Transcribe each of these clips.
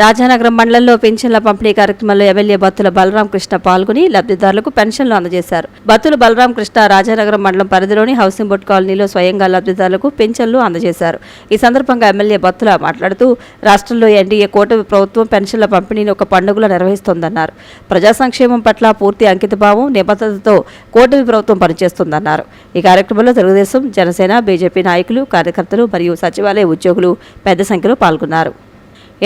రాజానగరం మండలంలో పెన్షన్ల పంపిణీ కార్యక్రమంలో ఎమ్మెల్యే బత్తుల బలరాం కృష్ణ పాల్గొని లబ్ధిదారులకు పెన్షన్లు అందజేశారు. బత్తుల బలరాం కృష్ణ రాజానగరం మండలం పరిధిలోని హౌసింగ్ బోర్డు కాలనీలో స్వయంగా లబ్ధిదారులకు పెన్షన్లు అందజేశారు. ఈ సందర్భంగా ఎమ్మెల్యే బత్తుల మాట్లాడుతూ రాష్ట్రంలో ఎన్డీఏ కూటమి ప్రభుత్వం పెన్షన్ల పంపిణీని ఒక పండుగలా నిర్వహిస్తోందన్నారు. ప్రజా సంక్షేమం పట్ల పూర్తి అంకితభావం నిబద్ధతతో కూటమి ప్రభుత్వం పనిచేస్తోందన్నారు. ఈ కార్యక్రమంలో తెలుగుదేశం, జనసేన, బీజేపీ నాయకులు, కార్యకర్తలు మరియు సచివాలయ ఉద్యోగులు పెద్ద సంఖ్యలో పాల్గొన్నారు.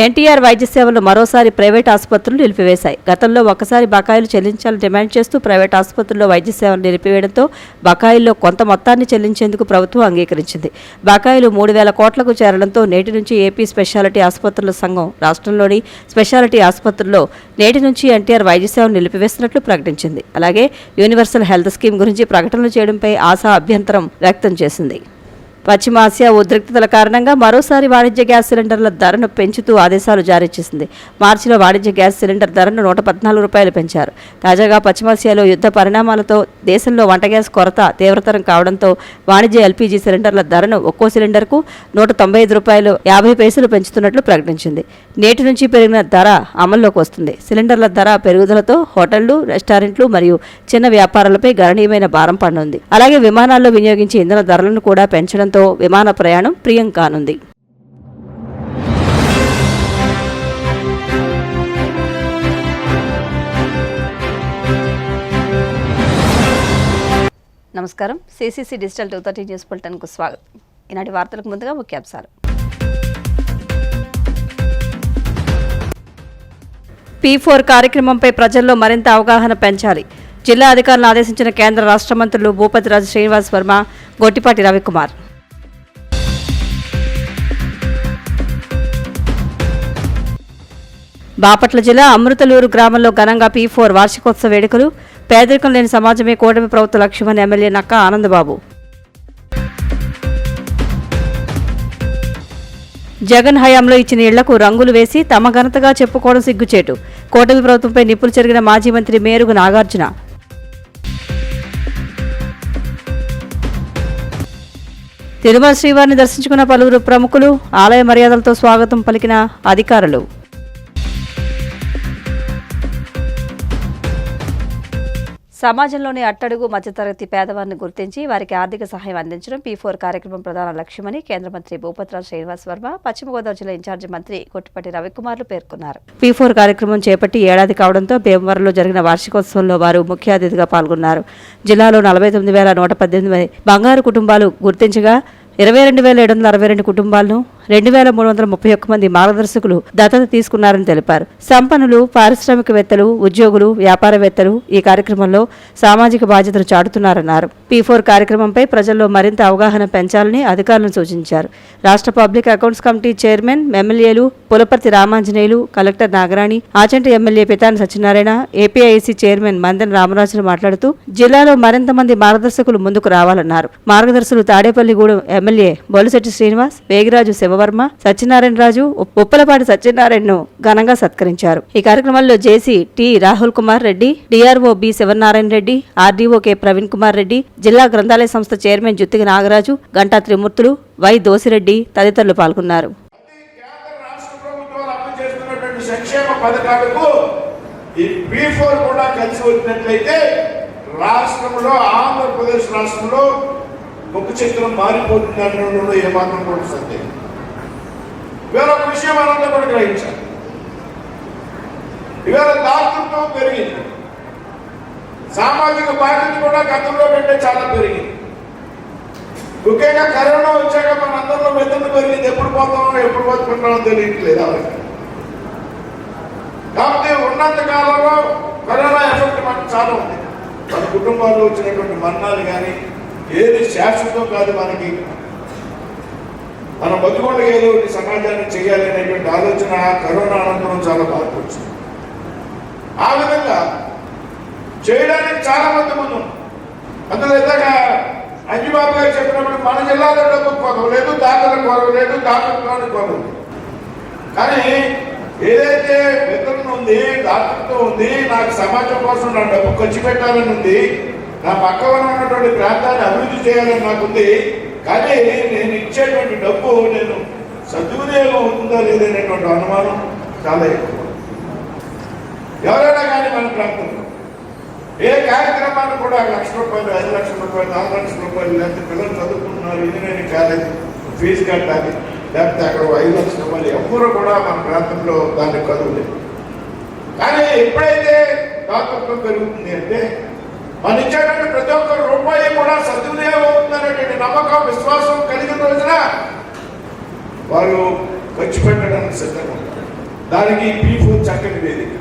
ఎన్టీఆర్ వైద్య సేవలు మరోసారి ప్రైవేట్ ఆసుపత్రులు నిలిపివేశాయి. గతంలో ఒకసారి బకాయిలు చెల్లించాలని డిమాండ్ చేస్తూ ప్రైవేట్ ఆసుపత్రుల్లో వైద్య సేవలు నిలిపివేయడంతో బకాయిల్లో కొంత మొత్తాన్ని చెల్లించేందుకు ప్రభుత్వం అంగీకరించింది. బకాయిలు 3,000 కోట్లకు చేరడంతో నేటి నుంచి ఏపీ స్పెషాలిటీ ఆసుపత్రుల సంఘం రాష్ట్రంలోని స్పెషాలిటీ ఆసుపత్రుల్లో నేటి నుంచి ఎన్టీఆర్ వైద్య సేవలు నిలిపివేస్తున్నట్లు ప్రకటించింది. అలాగే యూనివర్సల్ హెల్త్ స్కీమ్ గురించి ప్రకటనలు చేయడంపై ఆశా అభ్యంతరం వ్యక్తం చేసింది. పశ్చిమాసియా ఉద్రిక్తతల కారణంగా మరోసారి వాణిజ్య గ్యాస్ సిలిండర్ల ధరను పెంచుతూ ఆదేశాలు జారీ చేసింది. మార్చిలో వాణిజ్య గ్యాస్ సిలిండర్ ధరను 114 రూపాయలు పెంచారు. తాజాగా పశ్చిమాసియాలో యుద్ధ పరిణామాలతో దేశంలో వంట గ్యాస్ కొరత తీవ్రతరం కావడంతో వాణిజ్య ఎల్పీజీ సిలిండర్ల ధరను ఒక్కో సిలిండర్కు 195 రూపాయలు 50 పైసలు పెంచుతున్నట్లు ప్రకటించింది. నేటి నుంచి పెరిగిన ధర అమల్లోకి వస్తుంది. సిలిండర్ల ధర పెరుగుదలతో హోటళ్లు, రెస్టారెంట్లు మరియు చిన్న వ్యాపారాలపై గణనీయమైన భారం పడనుంది. అలాగే విమానాల్లో వినియోగించే ఇంధన ధరలను కూడా పెంచడంతో విమాన ప్రయాణం ప్రియం కానుంది. నమస్కారం. సిసిసి డిజిటల్ 230 న్యూస్ బులెటిన్కు స్వాగతం. ఈనాటి వార్తలకు ముందుగా ముఖ్యాంశాలు. P4 కార్యక్రమంపై ప్రజల్లో మరింత అవగాహన పెంచాలి. జిల్లా అధికారులను ఆదేశించిన కేంద్ర రాష్ట్ర మంత్రులు భూపతిరాజు శ్రీనివాస్ వర్మ, గొట్టిపాటి రవికుమార్. బాపట్ల జిల్లా అమృతలూరు గ్రామంలో ఘనంగా P4 వార్షికోత్సవ వేడుకలు. పేదరికం లేని సమాజమే కూటమి ప్రభుత్వ లక్ష్యమని ఎమ్మెల్యే నక్కా ఆనందబాబు. జగన్ హయాంలో ఇచ్చిన ఇళ్లకు రంగులు వేసి తమ ఘనతగా చెప్పుకోవడం సిగ్గుచేటు. కూటమి ప్రభుత్వంపై నిప్పులు చెరిగిన మాజీ మంత్రి మేరుగు నాగార్జున. తిరుమల శ్రీవారిని దర్శించుకున్న పలువురు ప్రముఖులు. ఆలయ మర్యాదలతో స్వాగతం పలికిన అధికారులు. సమాజంలోని అట్టడుగు మధ్యతరగతి పేదవారిని గుర్తించి వారికి ఆర్థిక సహాయం అందించడం P4 కార్యక్రమం ప్రధాన లక్ష్యమని కేంద్ర మంత్రి భూపతిరాజు శ్రీనివాస్ వర్మ, పశ్చిమ గోదావరి జిల్లా ఇన్ఛార్జి మంత్రి గొట్టిపాటి రవికుమార్లు పేర్కొన్నారు. P4 కార్యక్రమం చేపట్టి ఏడాది కావడంతో భీమవరంలో జరిగిన వార్షికోత్సవంలో వారు ముఖ్య అతిథిగా పాల్గొన్నారు. జిల్లాలో 49,118 బంగారు కుటుంబాలు గుర్తించగా 22,762 కుటుంబాలను 2,331 మంది మార్గదర్శకులు దత్తత తీసుకున్నారని తెలిపారు. సంపన్నులు, పారిశ్రామికవేత్తలు, ఉద్యోగులు, వ్యాపారవేత్తలు ఈ కార్యక్రమంలో సామాజిక బాధ్యతలు చాటుతున్నారన్నారు. P4 కార్యక్రమంపై ప్రజల్లో మరింత అవగాహన పెంచాలని అధికారులను సూచించారు. రాష్ట్ర పబ్లిక్ అకౌంట్స్ కమిటీ చైర్మన్, ఎమ్మెల్యేలు Pulaparthi Ramanjaneyulu, collector Nagarani, Achanta MLA Pithani Satyanarayana, APIIC chairman Mandena రామరాజులు మాట్లాడుతూ జిల్లాలో మరింత మంది మార్గదర్శకులు ముందుకు రావాలన్నారు. మార్గదర్శకులు తాడేపల్లిగూడెం ఎమ్మెల్యే బొలిశెట్టి శ్రీనివాస్, వేగిరాజు శివవర్మ, సత్యనారాయణరాజు, ఉప్పలపాటి సత్యనారాయణను ఘనంగా సత్కరించారు. ఈ కార్యక్రమంలో JC T Rahul Kumar Reddy, DRO B Sivanarayana Reddy, RDO K Praveen Kumar Reddy, జిల్లా గ్రంథాలయ సంస్థ చైర్మన్ జుత్తిగి నాగరాజు, గంటా త్రిమూర్తులు, వై దోసిరెడ్డి తదితరులు పాల్గొన్నారు. ఆంధ్రప్రదేశ్ రాష్ట్రంలో ముఖ చిత్రం మారిపోతుందనడంలో ఏమాత్రం కూడా సత్యం. వేరొక విషయం అనంతా కూడా గ్రహించాలి. ఇవాళ దాతృత్వం పెరిగింది, సామాజిక బాధ్యత కూడా గతంలో కంటే చాలా పెరిగింది. ముఖ్యంగా కరోనా వచ్చాక మన అందరిలో మెదడు పెరిగింది. ఎప్పుడు పోతామో ఎప్పుడు బతుకుంటామో తెలియట్లేదు. కాబట్టి ఉన్నంత కాలంలో కరోనా ఎఫెక్ట్ మనకు చాలా ఉంది. మన కుటుంబాల్లో వచ్చినటువంటి మరణాలు కానీ ఏది శాశ్వతం కాదు. మనకి మన బతుకోండి ఏదో సమాజాన్ని చేయాలి అనేటువంటి ఆలోచన కరోనా అనంతరం చాలా బాగా వచ్చింది. ఆ విధంగా చేయడానికి చాలా మంది ముందు. అందులో ఇందాక అంజుబాబు గారు చెప్పినప్పుడు మన జిల్లాలో డబ్బు కొరవ లేదు, దాతల కొరవ లేదు, దాతృత్వానికి కొరవ. కానీ ఏదైతే వితరణ ఉంది, దాతృత్వం ఉంది, నాకు సమాజం కోసం నా డబ్బు ఖర్చు పెట్టాలని ఉంది, నా పక్కన ఉన్నటువంటి ప్రాంతాన్ని అభివృద్ధి చేయాలని నాకుంది, కానీ నేను ఇచ్చేటువంటి డబ్బు నేను సద్వినియోగం అవుతుందా లేదనేటువంటి అనుమానం చాలా ఎక్కువ. ఎవరైనా కానీ మన ప్రాంతంలో ఏ కార్యక్రమాన్ని కూడా 1 లక్ష రూపాయలు, 5 లక్షల రూపాయలు, 4 లక్షల రూపాయలు, లేకపోతే పిల్లలు చదువుకుంటున్నారు, ఇంజనీరింగ్ కాలేజ్ ఫీజు కట్టాలి, లేకపోతే అక్కడ 5 లక్షల రూపాయలు, ఎవ్వరూ కూడా మన ప్రాంతంలో దాన్ని కదువులేదు. కానీ ఎప్పుడైతే దాతృత్వం పెరుగుతుంది అంటే మన ఇచ్చేటువంటి ప్రతి ఒక్క రూపాయి కూడా సద్వినియోగం అవుతుందనేటువంటి నమ్మకం, విశ్వాసం కలిగిన రోజున వారు ఖర్చు పెట్టడానికి సిద్ధంగా ఉంటారు. దానికి P4 చక్కని వేదిక.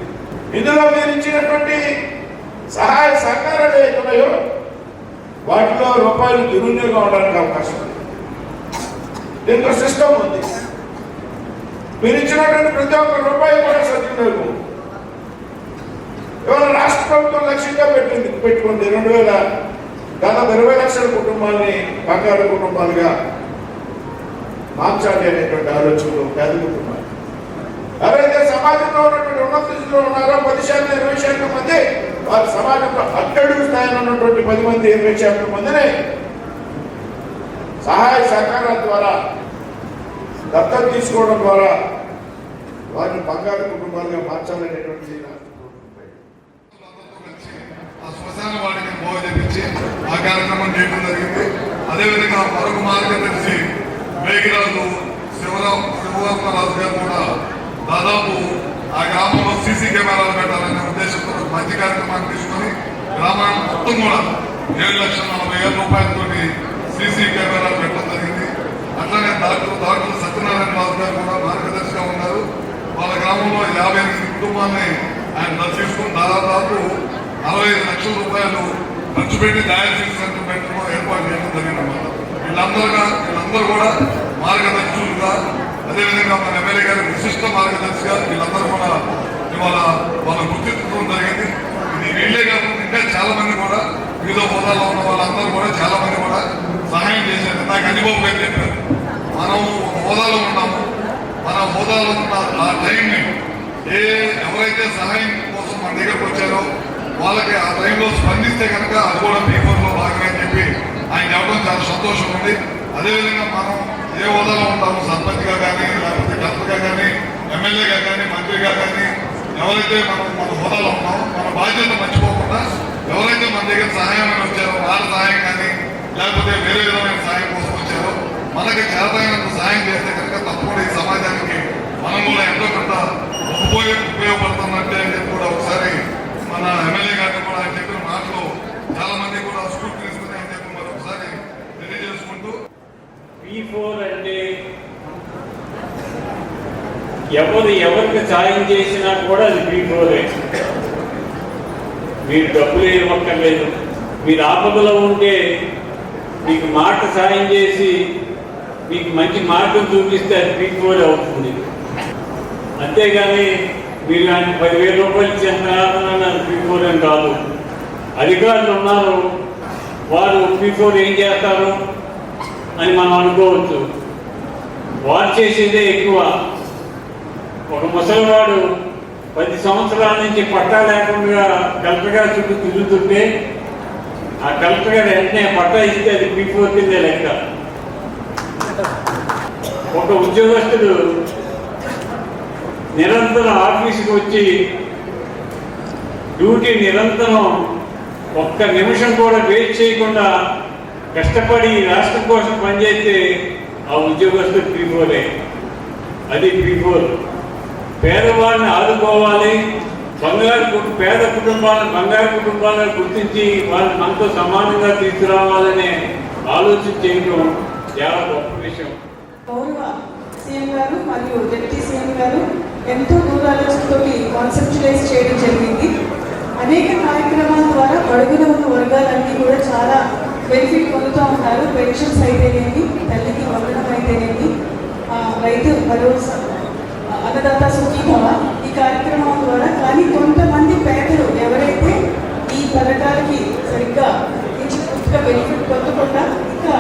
ఇందులో మీరు ఇచ్చినటువంటి సహాయ సహకారాలు ఏతున్నాయో వాటిలో రూపాయలు దుర్వినియోగం అవడానికి అవకాశం ఉంది. దీంట్లో సిస్టమ్ ఉంది. మీరు ఇచ్చినటువంటి ప్రతి ఒక్క రూపాయి కూడా సద్వినియోగం. ఇవాళ రాష్ట్ర ప్రభుత్వం లక్ష్యంగా పెట్టుకుంది దాదాపు 20 లక్షల కుటుంబాలని బంగారు కుటుంబాలుగా మార్చాలి అనేటువంటి ఆలోచనలు పేద కుటుంబాలు. ఎవరైతే సమాజంలో ఉన్నటువంటి ఉన్నత స్థితిలో ఉన్నారో 10% 20% మంది వారి సమాజంలో అట్టడుగు స్థాయిలో ఉన్నటువంటి 10 మంది 20% మందిని సహాయ సహకారాల ద్వారా దత్తత తీసుకోవడం ద్వారా వారిని బంగారు కుటుంబాలుగా మార్చాలనేటువంటి శ్మశాన వాడికి మోహ తెప్పించి ఆ కార్యక్రమం చేయడం జరిగింది. అదేవిధంగా మరొక మార్గదర్శి మేఘరాజు శివరామరాజు గారు కూడా దాదాపు ఆ గ్రామంలో సీసీ కెమెరాలు పెట్టాలనే ఉద్దేశంతో మంచి కార్యక్రమాన్ని తీసుకొని గ్రామాన్ని మొత్తం కూడా 7,40,000 రూపాయలతో సీసీ కెమెరాలు పెట్టడం జరిగింది. అట్లనే డాక్టర్ సత్యనారాయణ రాజు గారు కూడా మార్గదర్శిగా ఉన్నారు. వాళ్ళ గ్రామంలో 58 కుటుంబాన్ని ఆయన తీసుకుని దాదాపు 65 లక్షల రూపాయలు ఖర్చు పెట్టి డయాలసిస్ సెంటర్ పెట్టడం ఏర్పాటు చేయడం జరిగిందన్నమాట. వీళ్ళందరూ కూడా మార్గదర్శులుగా, అదేవిధంగా మన ఎమ్మెల్యే గారి విశిష్ట మార్గదర్శిగా వీళ్ళందరూ కూడా ఇవాళ వాళ్ళ గుర్తించడం జరిగింది. ఇది వీళ్ళే కాకుండా ఇంకా చాలా మంది కూడా వివిధ హోదాల్లో ఉన్న వాళ్ళందరూ కూడా చాలా మంది కూడా సహాయం చేశారు. నాకు అనిబాబు గారు చెప్పారు, మనం హోదాలో ఉన్నాము, మన హోదాలో ఉన్న ఆ టైంని ఎవరైతే సహాయం కోసం మన దగ్గరకు వచ్చారో వాళ్ళకి ఆ టైంలో స్పందిస్తే కనుక అది కూడా P4లో భాగమే అని చెప్పి ఆయన చెప్పడం చాలా సంతోషం ఉంది. అదేవిధంగా మనం ఏ హోదాలో ఉంటాము, సర్పంచ్గా కానీ, లేకపోతే కలెక్టర్గా కానీ, ఎమ్మెల్యేగా కానీ, మంత్రిగా కానీ, ఎవరైతే మన హోదాలో ఉన్నామో మన బాధ్యత మర్చిపోకుండా ఎవరైతే మన దగ్గర సహాయం వచ్చారో వారి సహాయం కానీ, లేకపోతే వేరే విధమైన సహాయం కోసం వచ్చారో మనకి చేతైనంత సహాయం చేస్తే కనుక తప్పకుండా ఈ సమాజానికి మనం కూడా ఎంతో కొంత ఉపయోగపడుతున్నట్టే అని చెప్పి కూడా ఒకసారి మన ఎమ్మెల్యే గారిని కూడా ఆయన చెప్పిన మాటలు చాలా మంది కూడా స్కూల్ తీసుకున్నాయని చెప్పి మరొకసారి తెలియజేసుకుంటూ, P4 అంటే ఎవరికి సాయం చేసినా కూడా అది P4. మీరు డబ్బులు ఇవ్వక్కర్లేదు. మీరు ఆపదలో ఉంటే మీకు మాట సాయం చేసి మీకు మంచి మార్గం చూపిస్తే అది P4 అవుతుంది. అంతేగాని మీరు ఆయన 10,000 రూపాయలు ఇచ్చేంత P4 అని కాదు. అధికారులు ఉన్నారు, వారు P4 ఏం చేస్తారు అని మనం అనుకోవచ్చు. వారు చేసేదే ఎక్కువ. ఒక ముసలివాడు 10 సంవత్సరాల నుంచి పట్టా లేకుండా కలెక్టర్ గారి చుట్టూ తిరుగుతుంటే ఆ కలెక్టర్ గారు వెంటనే పట్టా ఇస్తే అది P4 కిందే లెక్క. ఒక ఉద్యోగస్తుడు నిరంతరం ఆఫీసుకి వచ్చి డ్యూటీ నిరంతరం ఒక్క నిమిషం కూడా వెయిట్ చేయకుండా కష్టపడి రాష్ట్రం కోసం పనిచేస్తే ఆ ఉద్యోగస్తుడు P4. అది P4. పేదవాళ్ళని ఆదుకోవాలి, పేద కుటుంబాలను బంగారు కుటుంబాలను గుర్తించి వాళ్ళని మనతో సమానంగా తీసుకురావాలనే ఆలోచన చేయడం చాలా గొప్ప విషయం. గౌరవ సీఎం గారు మరియు డిప్యూటీ సీఎం గారు ఎంతో దూరాలోచనతో కాన్సెప్చులైజ్ చేయడం జరిగింది. అనేక కార్యక్రమాల ద్వారా అడుగున ఉన్న వర్గాలన్నీ కూడా చాలా బెనిఫిట్ పొందుతూ ఉన్నారు. పెన్షన్స్ అయితేనేమి, తల్లికి వందనం అయితేనేమి, రైతు భరోసా, అన్నదాత సుఖీభవ ఈ కార్యక్రమం ద్వారా. కానీ కొంతమంది పేదలు ఎవరైతే ఈ పథకాలకి సరిగ్గా నుంచి పూర్తిగా బెనిఫిట్ పొందకుండా ఇంకా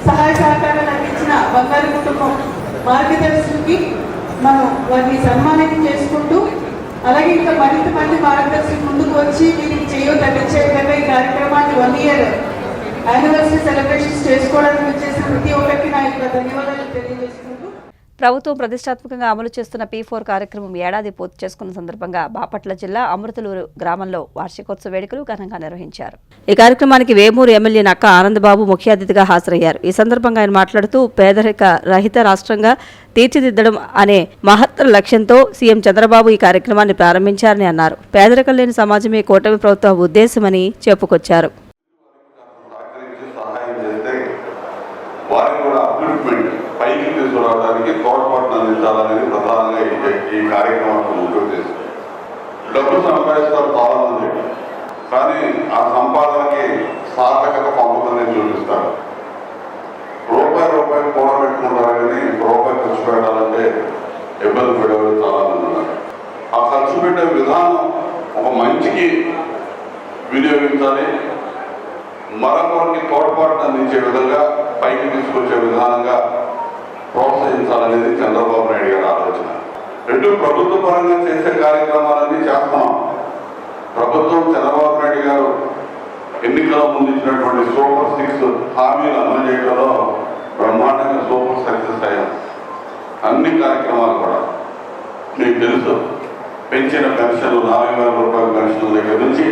సహాయ సహకారాలు అందించిన బంగారు కుటుంబం మార్గదర్శులకి మనం వారిని సన్మానం చేసుకుంటూ, అలాగే ఇంకా మరింత మంది మార్గదర్శకులు ముందుకు వచ్చి వీరికి చేయొద్దు అందించే విధంగా ఈ కార్యక్రమాన్ని 1 year యానివర్సరీ సెలబ్రేషన్స్ చేసుకోవడానికి వచ్చేసిన ప్రతి ఒక్కరికి నా యొక్క ధన్యవాదాలు తెలియజేసుకుంటూ ప్రభుత్వం ప్రతిష్టాత్మకంగా అమలు చేస్తున్న P4 కార్యక్రమం ఏడాది పూర్తి చేసుకున్న సందర్భంగా బాపట్ల జిల్లా అమృతలూరు గ్రామంలో వార్షికోత్సవ వేడుకలు ఘనంగా నిర్వహించారు. ఈ కార్యక్రమానికి వేమూరు ఎమ్మెల్యే నక్క ఆనందబాబు ముఖ్య అతిథిగా హాజరయ్యారు. ఈ సందర్భంగా ఆయన మాట్లాడుతూ పేదరిక రహిత రాష్ట్రంగా తీర్చిదిద్దడం అనే మహత్తర లక్ష్యంతో సీఎం చంద్రబాబు ఈ కార్యక్రమాన్ని ప్రారంభించారని అన్నారు. పేదరికం లేని సమాజమే కూటమి ప్రభుత్వ ఉద్దేశమని చెప్పుకొచ్చారు. పైకి తీసుకురావడానికి తోడ్పాటును అందించాలనేది ప్రధానంగా ఈ కార్యక్రమానికి ముఖ్య ఉద్దేశం. డబ్బు సంపాదిస్తారు చాలా మంది, కానీ ఆ సంపాదనకి సార్థకత పంపుతుందని చూపిస్తారు. రూపాయి కూడబెట్టుకుంటారు, కానీ రూపాయి ఖర్చు పెట్టాలంటే ఇబ్బంది పడేవారు చాలా మంది ఉన్నారు. ఆ ఖర్చు పెట్టే విధానం ఒక మంచికి వినియోగించాలి, మరొకరికి తోడ్పాటును అందించే విధంగా పైకి తీసుకొచ్చే విధానంగా ప్రోత్సహించాలనేది చంద్రబాబు నాయుడు గారి ఆలోచన. రెండు ప్రభుత్వ పరంగా చేసే కార్యక్రమాలన్నీ చేస్తున్నాం. ప్రభుత్వం చంద్రబాబు నాయుడు గారు ఎన్నికల ముందు ఇచ్చినటువంటి సూపర్ 6 హామీలు అమలు చేయడంలో బ్రహ్మాండంగా సూపర్ సక్సెస్ అయ్యాం. అన్ని కార్యక్రమాలు కూడా మీకు తెలుసు. పెంచిన పెన్షన్లు 4,000 రూపాయల పెన్షన్ల దగ్గర నుంచి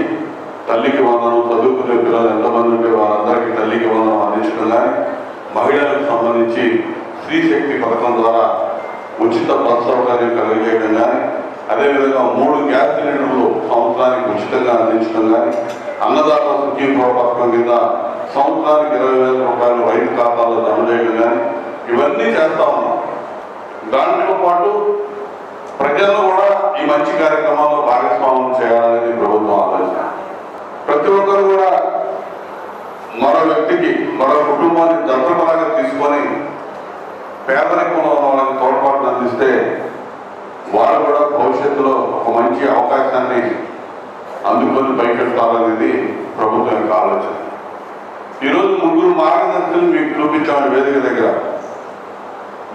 తల్లికి వందనం, చదువుకునే పిల్లలు ఎంతమంది ఉంటే వారందరికీ తల్లికి వందనం అందించడం కానీ, మహిళలకు సంబంధించి స్త్రీ శక్తి పథకం ద్వారా ఉచిత బస్ సౌకర్యం కలిగజేయడం కానీ, అదేవిధంగా 3 గ్యాస్ సిలిండర్లు సంవత్సరానికి ఉచితంగా అందించడం కానీ, అన్నదాత సుఖీభవ పథకం కింద సంవత్సరానికి 20,000 రూపాయలు రైతు ఖాతాల్లో జమ చేయడం కానీ, ఇవన్నీ చేస్తా ఉన్నాం. దాంతో పాటు ప్రజలను కూడా ఈ మంచి కార్యక్రమాల్లో భాగస్వామ్యం చేయాలనేది ప్రభుత్వం ఆలోచన. ప్రతి ఒక్కరు కూడా మరో వ్యక్తికి, మరో కుటుంబాన్ని దత్తపరంగా తీసుకొని పేదరికంలో ఉన్న వాళ్ళకి తోడ్పాటును అందిస్తే వాళ్ళు కూడా భవిష్యత్తులో ఒక మంచి అవకాశాన్ని అందుకొని పైకెత్తాలనేది ప్రభుత్వం యొక్క ఆలోచన. ఈరోజు 3 మార్గదర్శకులు మీకు చూపించామని వేదిక దగ్గర.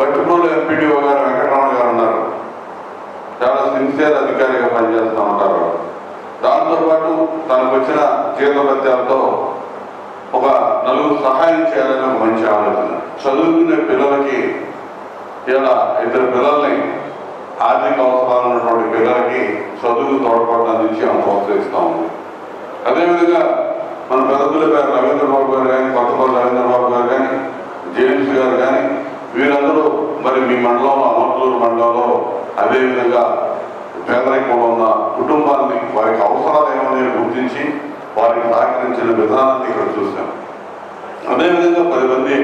బట్టిపూడి ఎంపీడీఓ గారు వెంకటరమణ గారు ఉన్నారు. చాలా సిన్సియర్ అధికారిగా పనిచేస్తూ ఉంటారు. దాంతోపాటు తనకు వచ్చిన జీతభత్యాలతో ఒక 4 సహాయం చేయాలని ఒక మంచి ఆలోచన. చదువుకునే పిల్లలకి ఇలా 2 పిల్లల్ని, ఆర్థిక అవసరాలు ఉన్నటువంటి పిల్లలకి చదువు తోడ్పాటు అందించి ప్రోత్సహిస్తూ ఉంది. అదేవిధంగా మన పెద్దల పేరు రవీంద్రబాబు గారు కానీ, కొత్తపల్లి రవీంద్రబాబు గారు కానీ, జేమ్స్ గారు కానీ, వీరందరూ మరి మీ మండలంలో, అమర్తూరు మండలంలో అదేవిధంగా పేదరికంలో ఉన్న కుటుంబాన్ని వారికి అవసరాలు ఏమని గుర్తించి వారికి సహకరించిన విధానాన్ని ఇక్కడ చూసాం. అదేవిధంగా 10 మంది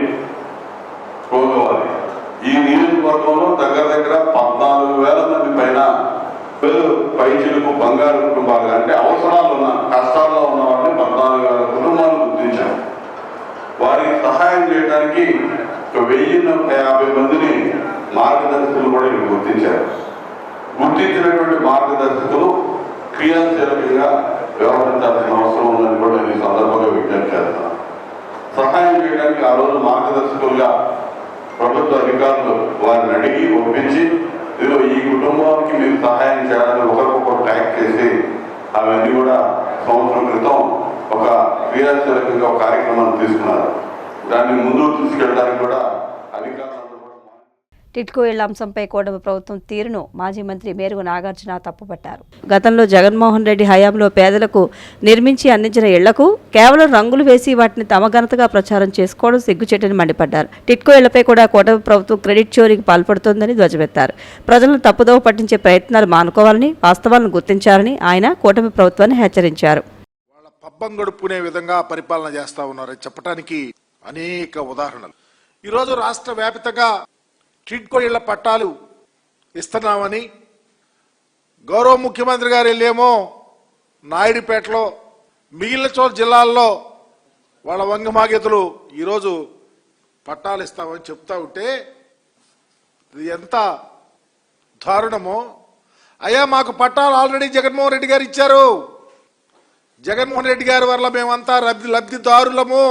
కోగవాలి. ఈ నియోజకవర్గంలో దగ్గర 14,000 మంది పైచిలకు బంగారు కుటుంబాలు, అంటే అవసరాలు ఉన్న, కష్టాల్లో ఉన్న వాళ్ళని 14,000 కుటుంబాలు గుర్తించాం. వారికి సహాయం చేయడానికి 1,050 మందిని మార్గదర్శకులు కూడా ఇక్కడ గుర్తించారు. గుర్తించినటువంటి మార్గదర్శకులు క్రియాశీలకంగా వ్యవహరించాల్సిన అవసరం ఉందని కూడా ఈ సందర్భంగా విజ్ఞప్తి చేస్తున్నాను. సహాయం చేయడానికి ఆ రోజు మార్గదర్శకులుగా ప్రభుత్వ అధికారులు వారిని అడిగి ఒప్పించి, ఇదిగో ఈ కుటుంబానికి మీరు సహాయం చేయాలని ఒకరికొకరు ట్యాగ్ చేసి అవన్నీ కూడా సంవత్సరం క్రితం ఒక క్రియాశీలకంగా ఒక కార్యక్రమాన్ని తీసుకున్నారు. దాన్ని ముందుకు తీసుకెళ్ళడానికి కూడా అధికారులు. టిట్కో ఇళ్ల అంశంపై కూటమి ప్రభుత్వం తీరును మాజీ మంత్రి మేరుగు నాగార్జున తప్పుపట్టారు. గతంలో జగన్మోహన్ రెడ్డి హయాంలో పేదలకు నిర్మించి అందించిన ఇళ్లకు కేవలం రంగులు వేసి వాటిని తమ ఘనతగా ప్రచారం చేసుకోవడం సిగ్గుచేటని మండిపడ్డారు. టిట్కో ఇళ్లపై కూడా కూటమి ప్రభుత్వం క్రెడిట్ చోరీకి పాల్పడుతోందని ధ్వజమెత్తారు. ప్రజలను తప్పుదోవ పట్టించే ప్రయత్నాలు మానుకోవాలని, వాస్తవాలను గుర్తించాలని ఆయన కూటమి ప్రభుత్వాన్ని హెచ్చరించారు. వాళ్ళ పబ్బం గడుపుకునే విధంగా పరిపాలన చేస్తా ఉన్నారని చెప్పడానికి అనేక ఉదాహరణలు. ఈరోజు రాష్ట్ర వ్యాప్తంగా టిట్కో ఇళ్ల పట్టాలు ఇస్తున్నామని గౌరవ ముఖ్యమంత్రి గారు వెళ్ళేమో నాయుడుపేటలో, మిగిలిన చోట జిల్లాల్లో వాళ్ళ వంగమాగేతులు ఈరోజు పట్టాలు ఇస్తామని చెప్తా ఉంటే ఇది ఎంత దారుణమో. అయ్యా, మాకు పట్టాలు ఆల్రెడీ జగన్మోహన్ రెడ్డి గారు ఇచ్చారు. జగన్మోహన్ రెడ్డి గారి వల్ల మేమంతా లబ్ధిదారులము,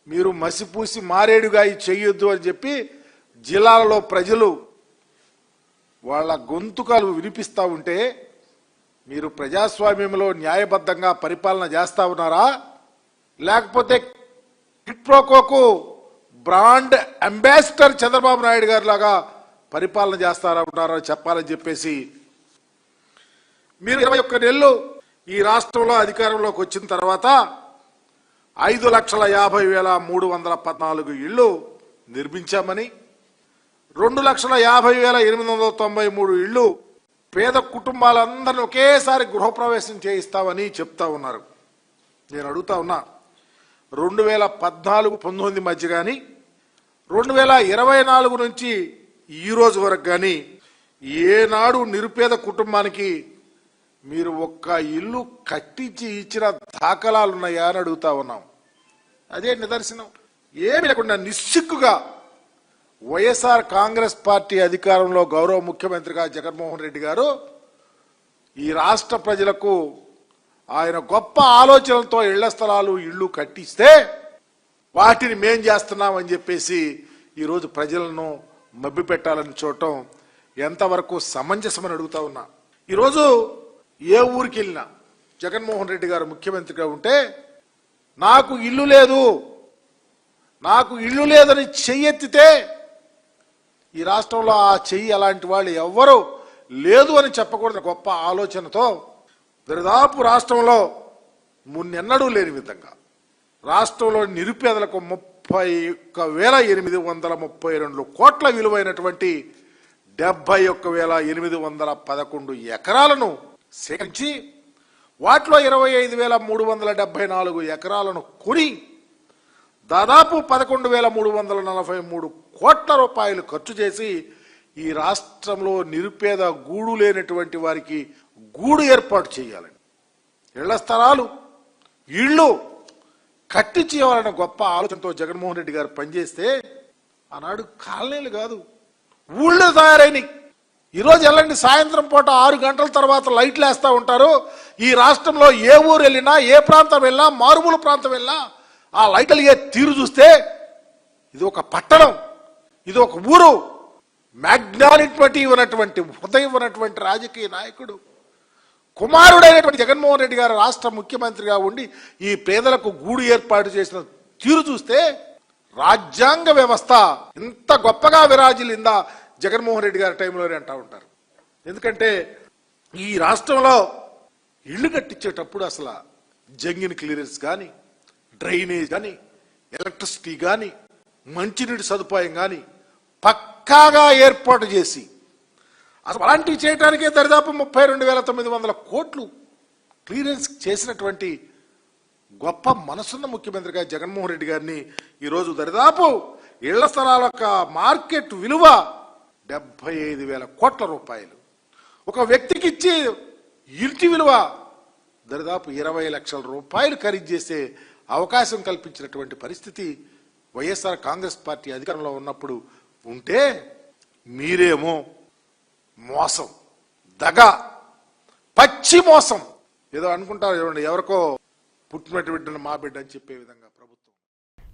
మీరు మసిపూసి మారేడుగా చెయ్యొద్దు అని చెప్పి జిల్లాలలో ప్రజలు వాళ్ళ గొంతుకలు వినిపిస్తూ ఉంటే మీరు ప్రజాస్వామ్యంలో న్యాయబద్ధంగా పరిపాలన చేస్తా ఉన్నారా, లేకపోతే కిట్ ప్రోకోకు బ్రాండ్ అంబాసిడర్ చంద్రబాబు నాయుడు గారి లాగా పరిపాలన చేస్తారా ఉంటారో చెప్పాలని చెప్పేసి మీరు 21 నెలలు ఈ రాష్ట్రంలో అధికారంలోకి వచ్చిన తర్వాత 5,50,314 ఇళ్ళు నిర్మించామని, 2,50,893 ఇళ్ళు పేద కుటుంబాలందరినీ ఒకేసారి గృహప్రవేశం చేయిస్తామని చెప్తా ఉన్నారు. నేను అడుగుతా ఉన్నా, 2014-19 మధ్య కానీ 2024 నుంచి ఈ రోజు వరకు కానీ ఏనాడు నిరుపేద కుటుంబానికి మీరు ఒక్క ఇల్లు కట్టించి ఇచ్చిన దాఖలాలు ఉన్నాయా అని అడుగుతా ఉన్నాం. అదే నిదర్శనం. ఏమి లేకుండా నిస్సిగ్గుగా వైఎస్ఆర్ కాంగ్రెస్ పార్టీ అధికారంలో గౌరవ ముఖ్యమంత్రిగా జగన్మోహన్ రెడ్డి గారు ఈ రాష్ట్ర ప్రజలకు ఆయన గొప్ప ఆలోచనలతో ఇళ్ల స్థలాలు ఇళ్ళు కట్టిస్తే వాటిని మేం చేస్తున్నామని చెప్పేసి ఈరోజు ప్రజలను మభ్యపెట్టాలని చూడటం ఎంతవరకు సమంజసమని అడుగుతా ఉన్నా. ఈరోజు ఏ ఊరికి వెళ్ళినా జగన్మోహన్ రెడ్డి గారు ముఖ్యమంత్రిగా ఉంటే నాకు ఇల్లు లేదని చెయ్యెత్తితే ఈ రాష్ట్రంలో ఆ చెయ్యి అలాంటి వాళ్ళు ఎవ్వరూ లేదు అని చెప్పకూడదు గొప్ప ఆలోచనతో దరిదాపు రాష్ట్రంలో మున్నెన్నడూ లేని విధంగా రాష్ట్రంలో నిరుపేదలకు 31,832 కోట్ల విలువైనటువంటి 71,811 ఎకరాలను సేకరించి వాటిలో 25,374 ఎకరాలను కొని దాదాపు 11,343 కోట్ల రూపాయలు ఖర్చు చేసి ఈ రాష్ట్రంలో నిరుపేద గూడు లేనటువంటి వారికి గూడు ఏర్పాటు చేయాలని, ఇళ్ల స్థలాలు ఇళ్ళు కట్టించి ఇవ్వాలన్న గొప్ప ఆలోచనతో జగన్మోహన్ రెడ్డి గారు పనిచేస్తే ఆనాడు కాలనీలు కాదు ఊళ్ళో తయారైనవి. ఈరోజు వెళ్ళండి, సాయంత్రం పూట 6 గంటల తర్వాత లైట్లు వేస్తూ ఉంటారు. ఈ రాష్ట్రంలో ఏ ఊరు వెళ్ళినా, ఏ ప్రాంతం వెళ్ళినా, మారుమూల ప్రాంతం వెళ్ళినా ఆ లైట్లు ఏ తీరు చూస్తే ఇది ఒక పట్టణం, ఇది ఒక ఊరు. మ్యాగ్నానిటీ ఉన్నటువంటి హృదయం ఉన్నటువంటి రాజకీయ నాయకుడు కుమారుడైనటువంటి జగన్మోహన్ రెడ్డి గారు రాష్ట్ర ముఖ్యమంత్రిగా ఉండి ఈ పేదలకు గూడు ఏర్పాటు చేసిన తీరు చూస్తే రాజ్యాంగ వ్యవస్థ ఇంత గొప్పగా విరాజిల్లిందా జగన్మోహన్ రెడ్డి గారి టైంలోనే అంటూ ఉంటారు. ఎందుకంటే ఈ రాష్ట్రంలో ఇళ్లు కట్టించేటప్పుడు అసలు జంగిన్ క్లియరెన్స్ కానీ, డ్రైనేజ్ కానీ, ఎలక్ట్రిసిటీ కానీ, మంచినీటి సదుపాయం కానీ పక్కాగా ఏర్పాటు చేసి అసలు అలాంటివి చేయడానికే దరిదాపు 32,900 కోట్లు క్లియరెన్స్ చేసినటువంటి గొప్ప మనసున్న ముఖ్యమంత్రిగా జగన్మోహన్ రెడ్డి గారిని ఈరోజు దరిదాపు ఇళ్ల స్థలాల మార్కెట్ విలువ 75,000 కోట్ల రూపాయలు, ఒక వ్యక్తికి ఇచ్చి ఇంటి విలువ దరిదాపు 20 లక్షల రూపాయలు ఖరీదు చేసే అవకాశం కల్పించినటువంటి పరిస్థితి వైఎస్ఆర్ కాంగ్రెస్ పార్టీ అధికారంలో ఉన్నప్పుడు ఉంటే మీరేమో మోసం, దగ, పచ్చి మోసం ఏదో అనుకుంటారు. చూడండి, ఎవరికో పుట్టినట్టు బిడ్డను మా బిడ్డ అని చెప్పే విధంగా ప్రభుత్వం.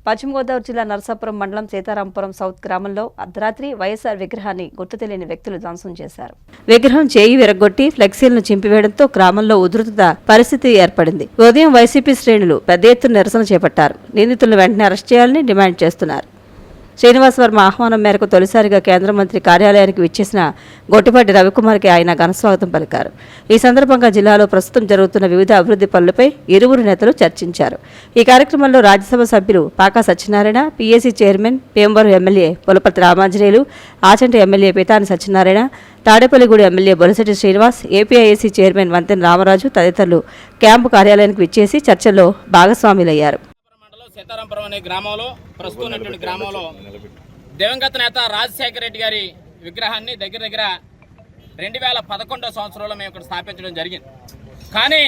పశ్చిమ గోదావరి జిల్లా నరసాపురం మండలం సీతారాంపురం సౌత్ గ్రామంలో అర్ధరాత్రి వైఎస్ఆర్ విగ్రహాన్ని గుర్తు తెలియని వ్యక్తులు ధ్వంసం చేశారు. విగ్రహం చేయి విరగొట్టి ఫ్లెక్సీలను చింపివేయడంతో గ్రామంలో ఉధృత పరిస్థితి ఏర్పడింది. ఉదయం వైసీపీ శ్రేణులు పెద్ద ఎత్తున నిరసన చేపట్టారు. నిందితులను వెంటనే అరెస్ట్ చేయాలని డిమాండ్ చేస్తున్నారు. శ్రీనివాస్ వర్మ ఆహ్వానం మేరకు తొలిసారిగా కేంద్ర మంత్రి కార్యాలయానికి విచ్చేసిన గొట్టిపాటి రవికుమార్కి ఆయన ఘనస్వాగతం పలికారు. ఈ సందర్భంగా జిల్లాలో ప్రస్తుతం జరుగుతున్న వివిధ అభివృద్ధి పనులపై ఇరువురు నేతలు చర్చించారు. ఈ కార్యక్రమంలో రాజ్యసభ సభ్యులు పాకా సత్యనారాయణ, పీఏసీ చైర్మన్ పేంబరు MLA Pulaparthi Ramanjaneyulu, Achanta MLA Pithani Satyanarayana, Tadepalligudem MLA Bolisetti Srinivas, APIIC chairman వంతెన రామరాజు తదితరులు క్యాంపు కార్యాలయానికి విచ్చేసి చర్చల్లో భాగస్వాములయ్యారు. సీతారాంపురం అనే గ్రామంలో ప్రస్తుతం ఉన్నటువంటి గ్రామంలో దివంగత నేత రాజశేఖర రెడ్డి గారి విగ్రహాన్ని దగ్గర 2011 సంవత్సరంలో మేము ఇక్కడ స్థాపించడం జరిగింది. కానీ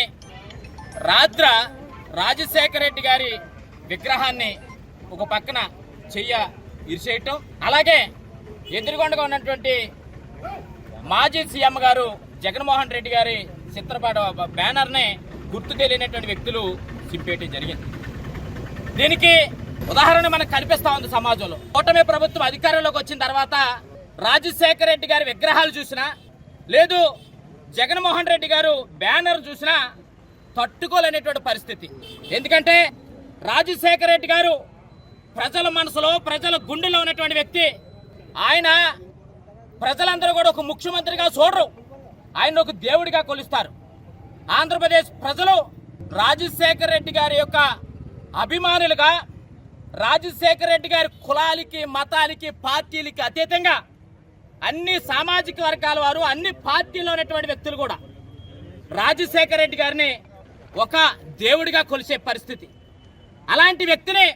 రాజశేఖర రెడ్డి గారి విగ్రహాన్ని ఒక పక్కన ఇరిసేయటం, అలాగే ఎదురుగొండగా ఉన్నటువంటి మాజీ సీఎం గారు జగన్మోహన్ రెడ్డి గారి చిత్రపట బ్యానర్ని గుర్తు తెలియనటువంటి వ్యక్తులు చింపేయటం జరిగింది. దీనికి ఉదాహరణ మనకు కనిపిస్తా ఉంది సమాజంలో. కూటమి ప్రభుత్వం అధికారంలోకి వచ్చిన తర్వాత రాజశేఖర రెడ్డి గారి విగ్రహాలు చూసినా, లేదు జగన్మోహన్ రెడ్డి గారు బ్యానర్ చూసినా తట్టుకోలేనటువంటి పరిస్థితి. ఎందుకంటే రాజశేఖర రెడ్డి గారు ప్రజల మనసులో, ప్రజల గుండెలో ఉన్నటువంటి వ్యక్తి. ఆయన ప్రజలందరూ కూడా ఒక ముఖ్యమంత్రిగా చూడరు, ఆయన ఒక దేవుడిగా కొలుస్తారు. ఆంధ్రప్రదేశ్ ప్రజలు రాజశేఖర రెడ్డి గారి యొక్క అభిమానులుగా, రాజశేఖర రెడ్డి గారి కులాలకి, మతాలకి, పార్టీలకి అతీతంగా అన్ని సామాజిక వర్గాల వారు, అన్ని పార్టీల్లో ఉన్నటువంటి వ్యక్తులు కూడా రాజశేఖర రెడ్డి గారిని ఒక దేవుడిగా కొలిసే పరిస్థితి. అలాంటి వ్యక్తిని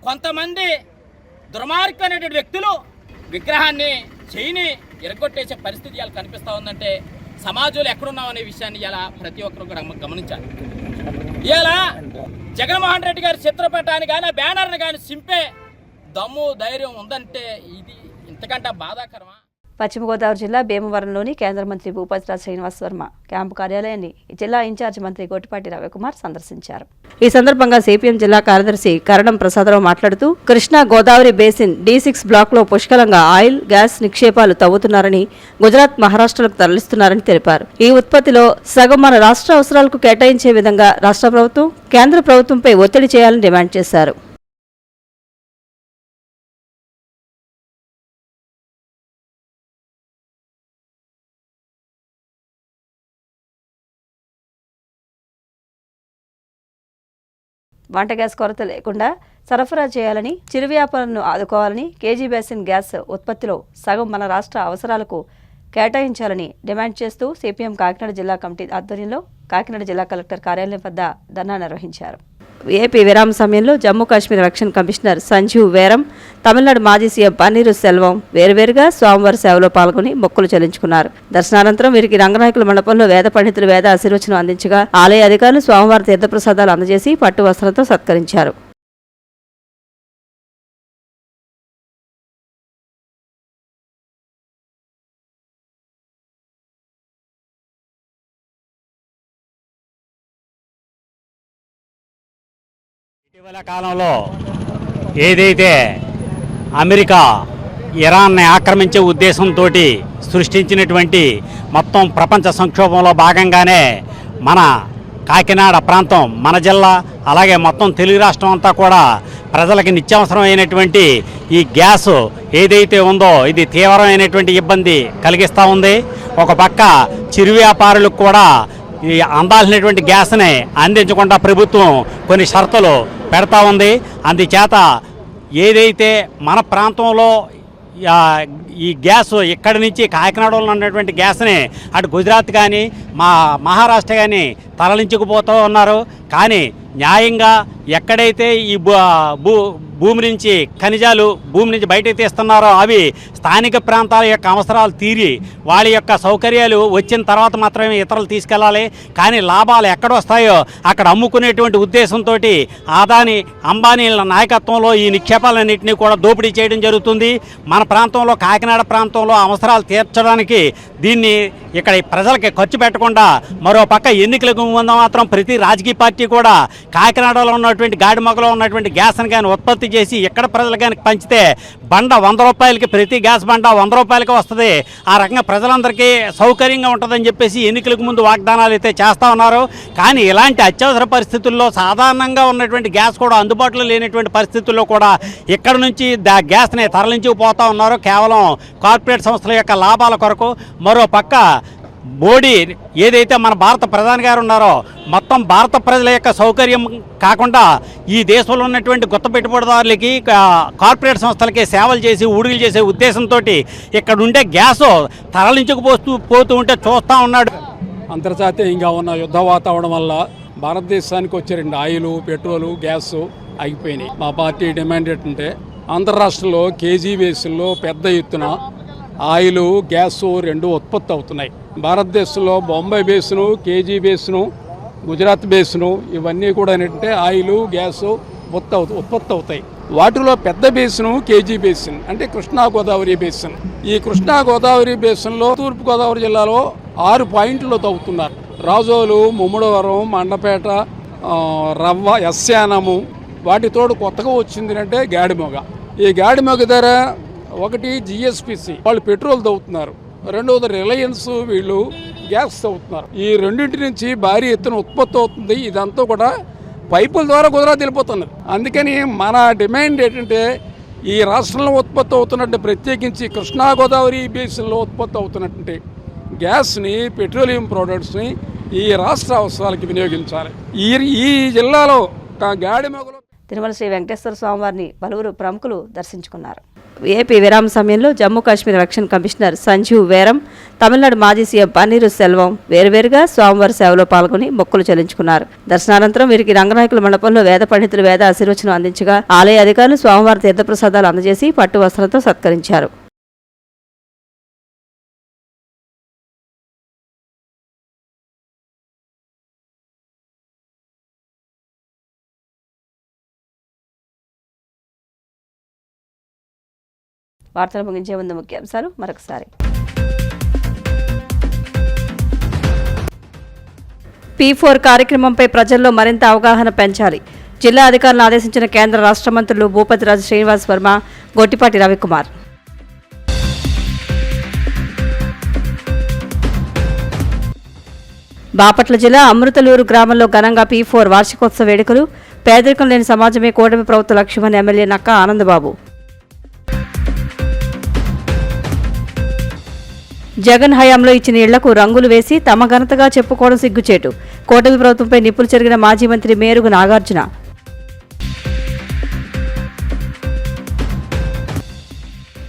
కొంతమంది దుర్మార్గమైనటువంటి వ్యక్తులు విగ్రహాన్ని చేయిని ఎరగొట్టేసే పరిస్థితి ఇలా కనిపిస్తూ ఉందంటే సమాజంలో ఎక్కడున్నాం అనే విషయాన్ని ఇలా ప్రతి ఒక్కరు కూడా గమనించాలి. ఇలా జగన్మోహన్ రెడ్డి గారి చిత్రపటాన్ని కానీ బ్యానర్ని కానీ చింపే దమ్ము ధైర్యం ఉందంటే ఇది ఇంతకంటే బాధాకరమా? పశ్చిమ గోదావరి జిల్లా భీమవరంలోని కేంద్ర మంత్రి భూపతిరాజు శ్రీనివాస్ వర్మ క్యాంపు కార్యాలయాన్ని జిల్లా ఇన్ఛార్జ్ మంత్రి గొట్టిపాటి రవికుమార్ సందర్శించారు. ఈ సందర్భంగా సిపిఎం జిల్లా కార్యదర్శి కరణం ప్రసాదరావు మాట్లాడుతూ Krishna Godavari basin D6 black లో పుష్కలంగా ఆయిల్, గ్యాస్ నిక్షేపాలు తవ్వుతున్నారని, గుజరాత్, మహారాష్ట్రలకు తరలిస్తున్నారని తెలిపారు. ఈ ఉత్పత్తిలో సగం మన రాష్ట్ర అవసరాలకు కేటాయించే విధంగా రాష్ట్ర ప్రభుత్వం, కేంద్ర ప్రభుత్వంపై ఒత్తిడి చేయాలని డిమాండ్ చేశారు. వంట గ్యాస్ కొరత లేకుండా సరఫరా చేయాలని, చిరు వ్యాపారులను ఆదుకోవాలని, కేజీ బేసిన్ గ్యాస్ ఉత్పత్తిలో సగం మన రాష్ట్ర అవసరాలకు కేటాయించాలని డిమాండ్ చేస్తూ సిపిఎం కాకినాడ జిల్లా కమిటీ ఆధ్వర్యంలో కాకినాడ జిల్లా కలెక్టర్ కార్యాలయం వద్ద ధర్నా నిర్వహించారు. ఏపీ విరామ సమయంలో జమ్మూ కాశ్మీర్ రక్షణ కమిషనర్ సంజీవ్ వేరం, తమిళనాడు మాజీ సీఎం పన్నీరు సెల్వం వేరువేరుగా స్వామివారి సేవలో పాల్గొని మొక్కులు చెల్లించుకున్నారు. దర్శనానంతరం వీరికి రంగనాయకుల మండపంలో వేద పండితులు వేద ఆశీర్వచనం అందించగా ఆలయ అధికారులు స్వామివారి తీర్థప్రసాదాలు అందజేసి పట్టు వస్త్రంతో సత్కరించారు. ఇటీవల కాలంలో ఏదైతే అమెరికా ఇరాన్ని ఆక్రమించే ఉద్దేశంతో సృష్టించినటువంటి మొత్తం ప్రపంచ సంక్షోభంలో భాగంగానే మన కాకినాడ ప్రాంతం, మన జిల్లా, అలాగే మొత్తం తెలుగు రాష్ట్రం అంతా కూడా ప్రజలకి నిత్యావసరమైనటువంటి ఈ గ్యాస్ ఏదైతే ఉందో ఇది తీవ్రమైనటువంటి ఇబ్బంది కలిగిస్తూ ఉంది. ఒక పక్క చిరు వ్యాపారులకు కూడా ఈ అందాల్సినటువంటి గ్యాస్ని అందించకుండా ప్రభుత్వం కొన్ని షరతులు పెడతా ఉంది. అందుచేత ఏదైతే మన ప్రాంతంలో ఈ గ్యాస్ ఇక్కడి నుంచి కాకినాడలో ఉన్నటువంటి గ్యాస్ని అటు గుజరాత్ కానీ మహారాష్ట్ర కానీ తరలించుకుపోతూ ఉన్నారు. కానీ న్యాయంగా ఎక్కడైతే ఈ భూమి నుంచి ఖనిజాలు భూమి నుంచి బయటకు తీస్తున్నారో అవి స్థానిక ప్రాంతాల యొక్క అవసరాలు తీరి వాళ్ళ యొక్క సౌకర్యాలు వచ్చిన తర్వాత మాత్రమే ఇతరులు తీసుకెళ్ళాలి. కానీ లాభాలు ఎక్కడ వస్తాయో అక్కడ అమ్ముకునేటువంటి ఉద్దేశంతో అదాని, అంబానీల నాయకత్వంలో ఈ నిక్షేపాలన్నింటినీ కూడా దోపిడీ చేయడం జరుగుతుంది. మన ప్రాంతంలో, కాకినాడ ప్రాంతంలో అవసరాలు తీర్చడానికి దీన్ని ఇక్కడ ప్రజలకి ఖర్చు పెట్టకుండా మరో పక్క ఎన్నికలకు ముందు మాత్రం ప్రతి రాజకీయ పార్టీ కూడా కాకినాడలో ఉన్నటువంటి గాడిమొగలో ఉన్నటువంటి గ్యాస్ని కానీ ఉత్పత్తి చేసి ఎక్కడ ప్రజలు కానీ పంచితే బండ 100 రూపాయలకి, ప్రతి గ్యాస్ బండ 100 రూపాయలకి వస్తుంది. ఆ రకంగా ప్రజలందరికీ సౌకర్యంగా ఉంటుందని చెప్పేసి ఎన్నికలకు ముందు వాగ్దానాలు అయితే చేస్తూ ఉన్నారు. కానీ ఇలాంటి అత్యవసర పరిస్థితుల్లో సాధారణంగా ఉన్నటువంటి గ్యాస్ కూడా అందుబాటులో లేనటువంటి పరిస్థితుల్లో కూడా ఇక్కడ నుంచి గ్యాస్ని తరలించుకుపోతూ ఉన్నారు కేవలం కార్పొరేట్ సంస్థల యొక్క లాభాల కొరకు. మరో పక్క మోడీ ఏదైతే మన భారత ప్రధాని గారు ఉన్నారో మొత్తం భారత ప్రజల యొక్క సౌకర్యం కాకుండా ఈ దేశంలో ఉన్నటువంటి కొత్త పెట్టుబడిదారులకి, కార్పొరేట్ సంస్థలకి సేవలు చేసి ఊడిగలు చేసే ఉద్దేశంతో ఇక్కడ ఉండే గ్యాస్ తరలించుకుపోతూ ఉంటే చూస్తూ ఉన్నాడు. అంతర్జాతీయంగా ఉన్న యుద్ధ వాతావరణం వల్ల భారతదేశానికి వచ్చే 2 ఆయిల్, పెట్రోలు, గ్యాస్ ఆగిపోయినాయి. మా పార్టీ డిమాండ్ ఏంటంటే అంతర్రాష్ట్రంలో కేజీ బేసిన్లో పెద్ద ఎత్తున ఆయిల్, గ్యాస్ 2 ఉత్పత్తి అవుతున్నాయి. భారతదేశంలో Bombay basin, KG basin, Gujarat basin ఇవన్నీ కూడా ఏంటంటే ఆయిల్, గ్యాస్ ఉత్పత్తి అవుతాయి. వాటిలో పెద్ద బేసిను కేజీ బేసిన్ అంటే కృష్ణా గోదావరి బేసిన్. ఈ కృష్ణా గోదావరి బేసిన్లో తూర్పుగోదావరి జిల్లాలో 6 పాయింట్లు తవ్వుతున్నారు. రాజోలు, ముమ్మడివరం, మండపేట, రవ్వ, యస్యానము, వాటితోడు కొత్తగా వచ్చింది అంటే గాడిమొగ. ఈ గాడిమొగ ధర ఒకటి GSPC వాళ్ళు పెట్రోల్ తవ్వుతున్నారు, రెండవది రిలయన్స్ వీళ్ళు గ్యాస్ తవ్వుతున్నారు. ఈ రెండింటి నుంచి భారీ ఎత్తున ఉత్పత్తి అవుతుంది. ఇదంతా కూడా పైపుల ద్వారా గుజరాత్ వెళ్ళిపోతున్నది. అందుకని మన డిమాండ్ ఏంటంటే ఈ రాష్ట్రంలో ఉత్పత్తి అవుతున్నట్టు, ప్రత్యేకించి కృష్ణా గోదావరి బేసిన్లో ఉత్పత్తి అవుతున్నటువంటి గ్యాస్ని, పెట్రోలియం ప్రోడక్ట్స్ని ఈ రాష్ట్ర అవసరాలకి వినియోగించాలి. ఈ జిల్లాలో గాడిమగలు తిరుమల శ్రీ వెంకటేశ్వర స్వామివారిని పలువురు ప్రముఖులు దర్శించుకున్నారు. ఏపీ విరామ సమయంలో జమ్మూ కాశ్మీర్ రక్షణ కమిషనర్ సంజీవ్ వేరం, తమిళనాడు మాజీ సీఎం పన్నీరు సెల్వం వేరువేరుగా స్వామివారి సేవలో పాల్గొని మొక్కులు చెల్లించుకున్నారు. దర్శనానంతరం వీరికి రంగనాయకుల మండపంలో వేద పండితులు వేద ఆశీర్వచనం అందించగా ఆలయ అధికారులు స్వామివారి తీర్థప్రసాదాలు అందజేసి పట్టు వస్త్రంతో సత్కరించారు. వార్తలు ముగించే ముందు ముఖ్యాంశాలు మరొకసారి. P4 కార్యక్రమంపై ప్రజల్లో మరింత అవగాహన పెంచాలి. జిల్లా అధికారులను ఆదేశించిన కేంద్ర రాష్ట్ర మంత్రులు భూపతిరాజు శ్రీనివాస్ వర్మ, గొట్టిపాటి రవికుమార్. బాపట్ల జిల్లా అమృతలూరు గ్రామంలో ఘనంగా P4 వార్షికోత్సవ వేడుకలు. పేదరికం లేని సమాజమే కూటమి ప్రభుత్వ లక్ష్యమని ఎమ్మెల్యే నక్కా ఆనందబాబు. జగన్ హయాంలో ఇచ్చిన ఇళ్లకు రంగులు వేసి తమ ఘనతగా చెప్పుకోవడం సిగ్గుచేటు. కూటమి ప్రభుత్వంపై నిప్పులు చెరిగిన మాజీ మంత్రి మేరుగు నాగార్జున.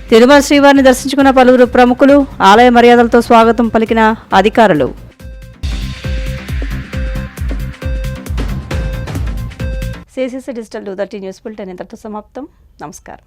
తిరుమల శ్రీవారిని దర్శించుకున్న పలువురు ప్రముఖులు, ఆలయ మర్యాదలతో స్వాగతం పలికిన అధికారులు. CCC డిజిటల్ 230 న్యూస్ బులెటిన్ ఇంతటితో సమాప్తం. నమస్కారం.